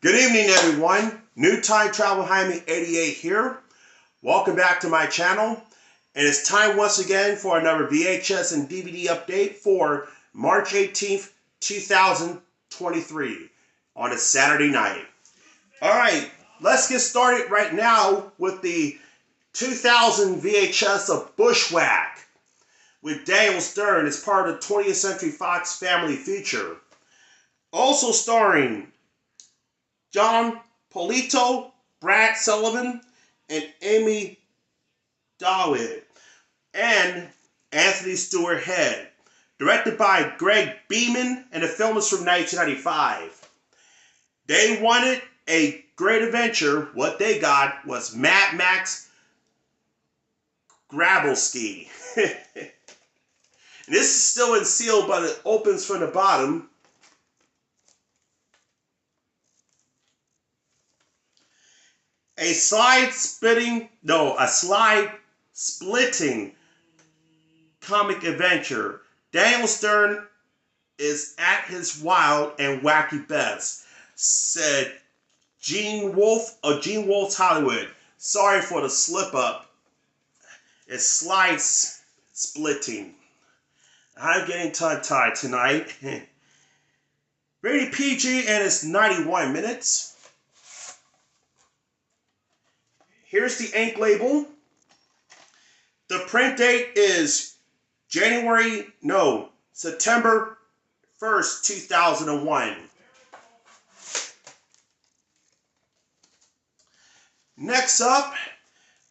Good evening, everyone. New Time Travel Jaime 88 here. Welcome back to my channel. And it's time once again for another VHS and DVD update for March 18th, 2023 on a Saturday night. Alright, let's get started right now with the 2000 VHS of Bushwack with Daniel Stern as part of the 20th Century Fox family feature. Also starring John Polito, Brad Sullivan, and Amy Dawitt, and Anthony Stewart Head. Directed by Greg Beeman, and the film is from 1995. They wanted a great adventure. What they got was Mad Max Grabowski. This is still unsealed, but it opens from the bottom. A slide-splitting comic adventure. Daniel Stern is at his wild and wacky best, said Gene Wolfe of Gene Wolfe's Hollywood. Sorry for the slip-up. It's slide-splitting. I'm getting tongue-tied tonight. Rated PG and it's 91 minutes. Here's the ink label. The print date is September 1st, 2001. Next up,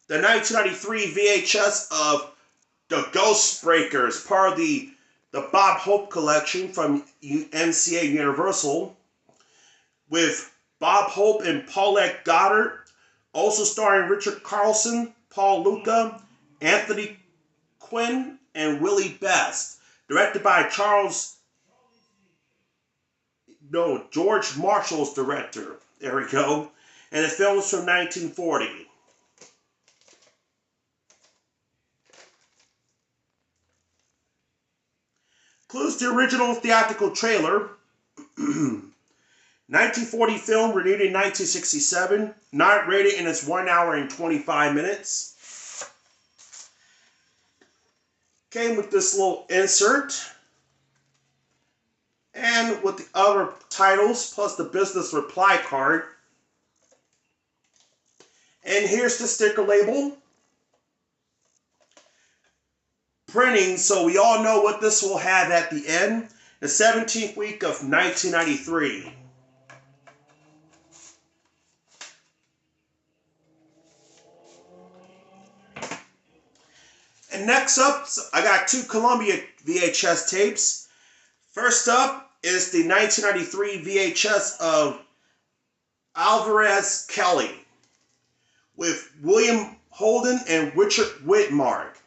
the 1993 VHS of The Ghost Breakers, part of the Bob Hope collection from MCA Universal, with Bob Hope and Paulette Goddard. Also starring Richard Carlson, Paul Luca, Anthony Quinn, and Willie Best. Directed by George Marshall's director. There we go. And the film is from 1940. Includes the original theatrical trailer. 1940 film, renewed in 1967. Not rated, and it's 1 hour and 25 minutes. Came with this little insert. And with the other titles, plus the business reply card. And here's the sticker label. Printing, so we all know what this will have at the end. The 17th week of 1993. And next up, I got two Columbia VHS tapes. First up is the 1993 VHS of Alvarez Kelly with William Holden and Richard Widmark.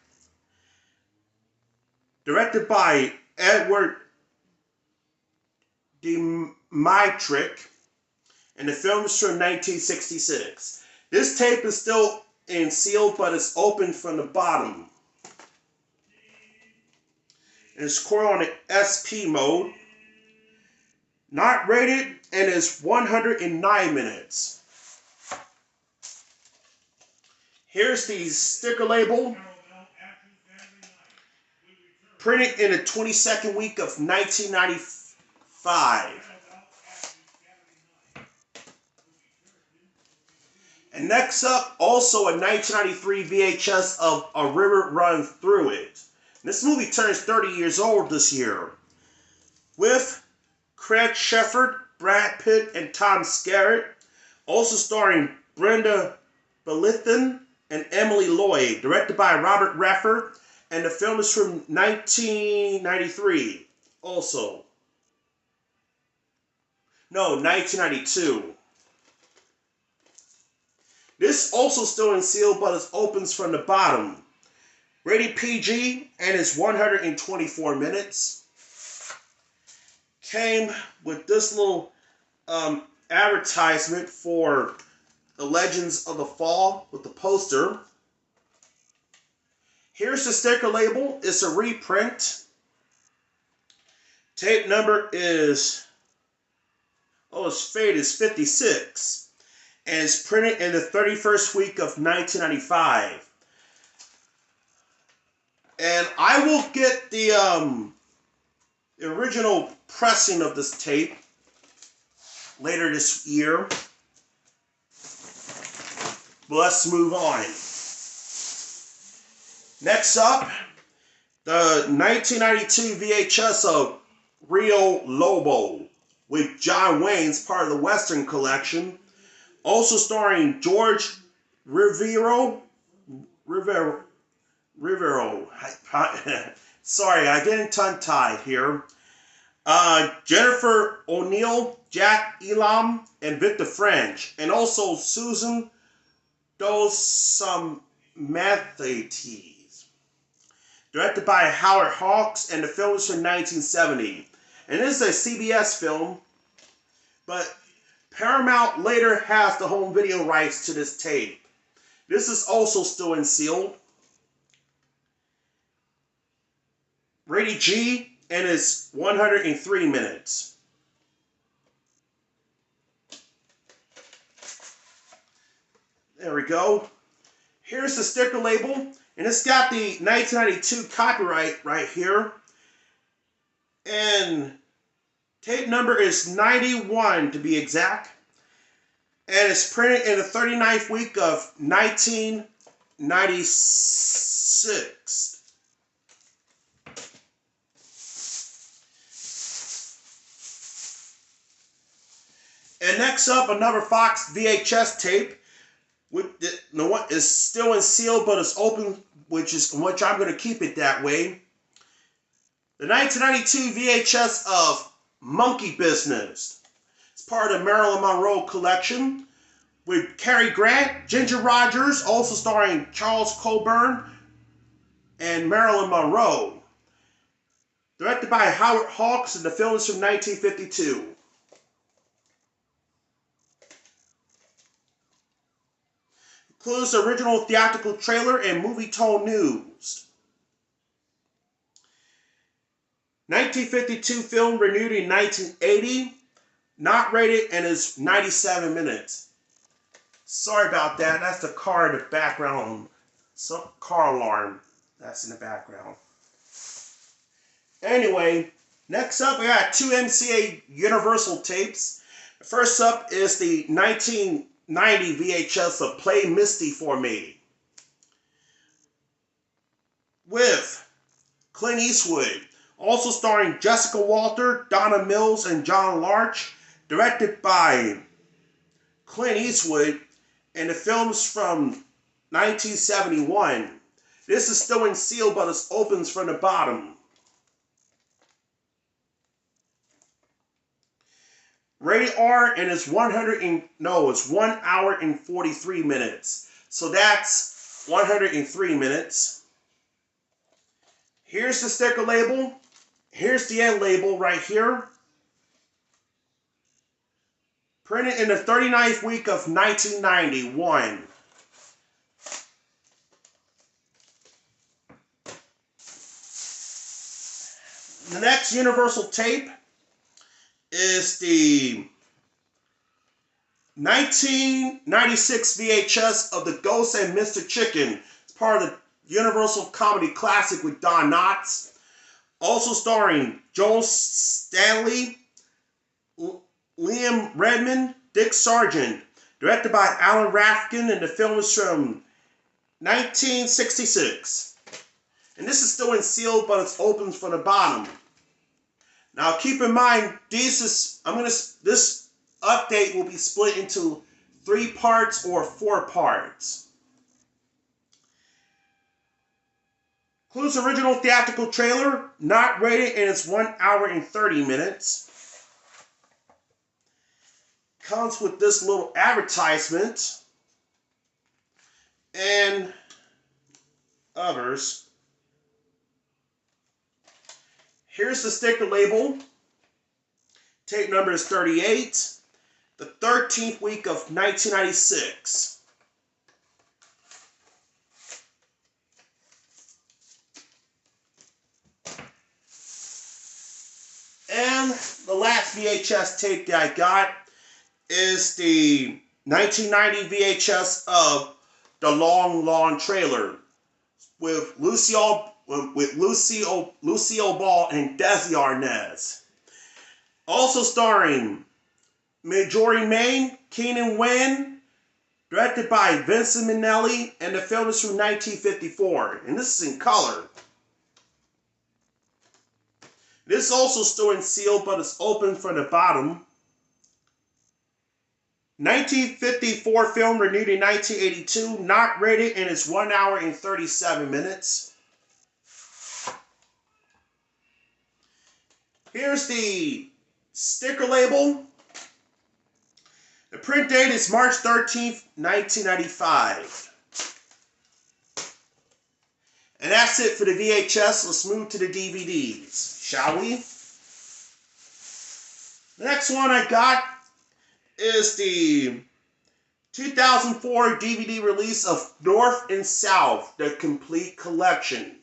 Directed by Edward Dmytryk, and the film is from 1966. This tape is still sealed, but it's open from the bottom. And it's recorded on the SP mode. Not rated, and it's 109 minutes. Here's the sticker label. Printed in the 22nd week of 1995. And next up, also a 1993 VHS of A River Runs Through It. This movie turns 30 years old this year. With Craig Sheffer, Brad Pitt, and Tom Skerritt. Also starring Brenda Blethyn and Emily Lloyd. Directed by Robert Redford. And the film is from 1993. Also. No, 1992. This also still unsealed, but it opens from the bottom. Rated PG, and it's 124 minutes. Came with this little advertisement for the Legends of the Fall with the poster. Here's the sticker label. It's a reprint. Tape number is Oh, its fate is 56. And it's printed in the 31st week of 1995. And I will get the original pressing of this tape later this year. But let's move on. Next up, the 1992 VHS of Rio Lobo with John Wayne's part of the Western collection. Also starring George Rivero. Sorry, I get tongue-tied here. Jennifer O'Neill, Jack Elam, and Victor French. And also Susan Dosamathes. Directed by Howard Hawks, and the film is from 1970. And this is a CBS film, but Paramount later has the home video rights to this tape. This is also still in sealed. Rated G, and it's 103 minutes. There we go. Here's the sticker label, and it's got the 1992 copyright right here. And tape number is 91 to be exact. And it's printed in the 39th week of 1996. And next up, another Fox VHS tape. The one is still in seal, but it's open, which I'm going to keep it that way. The 1992 VHS of Monkey Business. It's part of the Marilyn Monroe collection with Cary Grant, Ginger Rogers, also starring Charles Coburn and Marilyn Monroe. Directed by Howard Hawks, and the film is from 1952. Includes the original theatrical trailer and movie tone news. 1952 film renewed in 1980. Not rated, and is 97 minutes. Sorry about that. That's the car in the background. Some car alarm that's in the background. Anyway, next up we got two MCA Universal tapes. First up is the 1990 VHS of Play Misty For Me with Clint Eastwood, also starring Jessica Walter, Donna Mills, and John Larch. Directed by Clint Eastwood, and the film's from 1971. This is still in seal, but it opens from the bottom. Rated R, and it's 1 hour and 43 minutes. So that's 103 minutes. Here's the sticker label. Here's the end label right here. Printed in the 39th week of 1991. The next Universal tape is the 1996 VHS of The Ghost and Mr. Chicken. It's part of the Universal Comedy Classic with Don Knotts. Also starring Joel Stanley, Liam Redmond, Dick Sargent. Directed by Alan Rafkin, and the film is from 1966. And this is still in seal, but it's open from the bottom. Now keep in mind, this update will be split into 3 parts or 4 parts. Includes original theatrical trailer, not rated, and it's 1 hour and 30 minutes. Comes with this little advertisement and others. Here's the sticker label. Tape number is 38. The 13th week of 1996. And the last VHS tape that I got is the 1990 VHS of The Long Lawn Trailer with Lucille Ball and Desi Arnaz. Also starring Marjorie Main, Keenan Wynn, directed by Vincent Minnelli, and the film is from 1954, and this is in color. This is also still in seal, but it's open from the bottom. 1954 film, renewed in 1982, not rated, and it's 1 hour and 37 minutes. Here's the sticker label. The print date is March 13th, 1995. And that's it for the VHS. Let's move to the DVDs, shall we? The next one I got is the 2004 DVD release of North and South, the complete collection.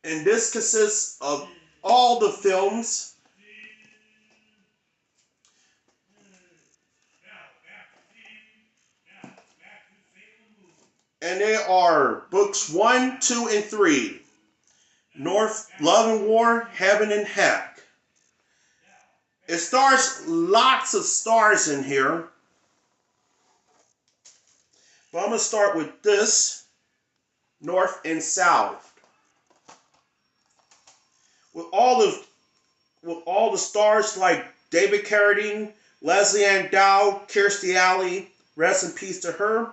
And this consists of all the films. And they are books 1, 2, and 3. North, Love and War, Heaven and Heck. It stars lots of stars in here. But I'm going to start with this, North and South. With all the stars like David Carradine, Leslie Ann Dow, Kirstie Alley, rest in peace to her.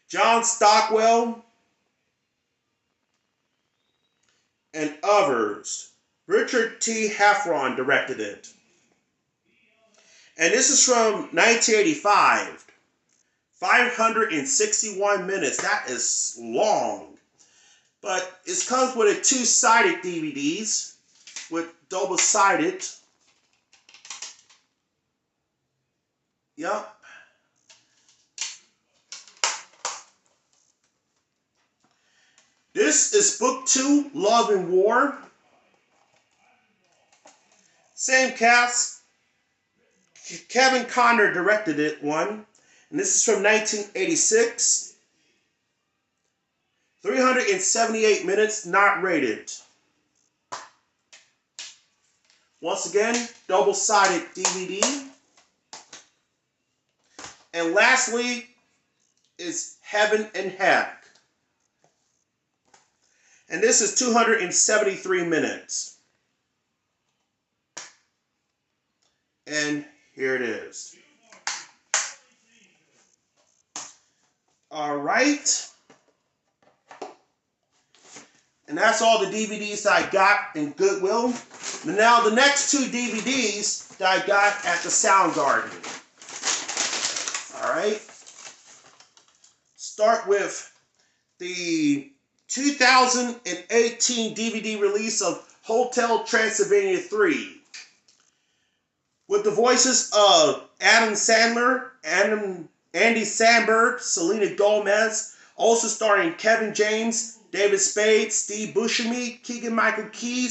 John Stockwell, and others. Richard T. Heffron directed it. And this is from 1985. 561 minutes. That is long. But it comes with a two-sided DVDs with double-sided. Yup. This is book 2, Love and War. Same cast. Kevin Connor directed it, one. And this is from 1986. 378 minutes, not rated. Once again, double-sided DVD. And lastly is Heaven and Heck. And this is 273 minutes. And here it is. All right. And that's all the DVDs that I got in Goodwill. Now the next two DVDs that I got at the Soundgarden. All right. Start with the 2018 DVD release of Hotel Transylvania 3. With the voices of Adam Sandler, Andy Samberg, Selena Gomez, also starring Kevin James, David Spade, Steve Buscemi, Keegan-Michael Key,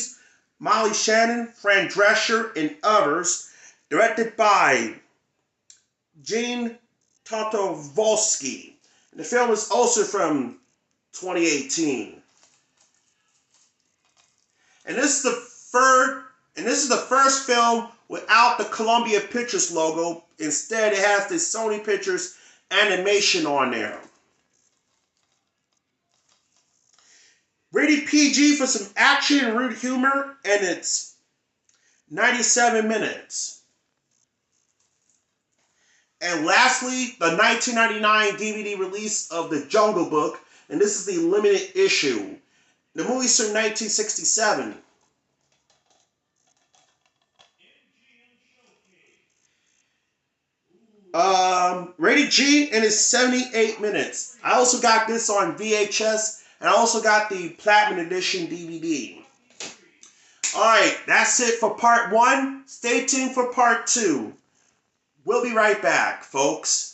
Molly Shannon, Fran Drescher, and others. Directed by Gene Tartakovsky. And the film is also from 2018. And this is the first film without the Columbia Pictures logo. Instead, it has the Sony Pictures animation on there. Rated PG for some action and rude humor, and it's 97 minutes. And lastly, the 1999 DVD release of The Jungle Book, and this is the limited issue. The movie's from 1967. Rated G, and it's 78 minutes. I also got this on VHS, and I also got the Platinum Edition DVD. Alright, that's it for part 1. Stay tuned for part 2. We'll be right back, folks.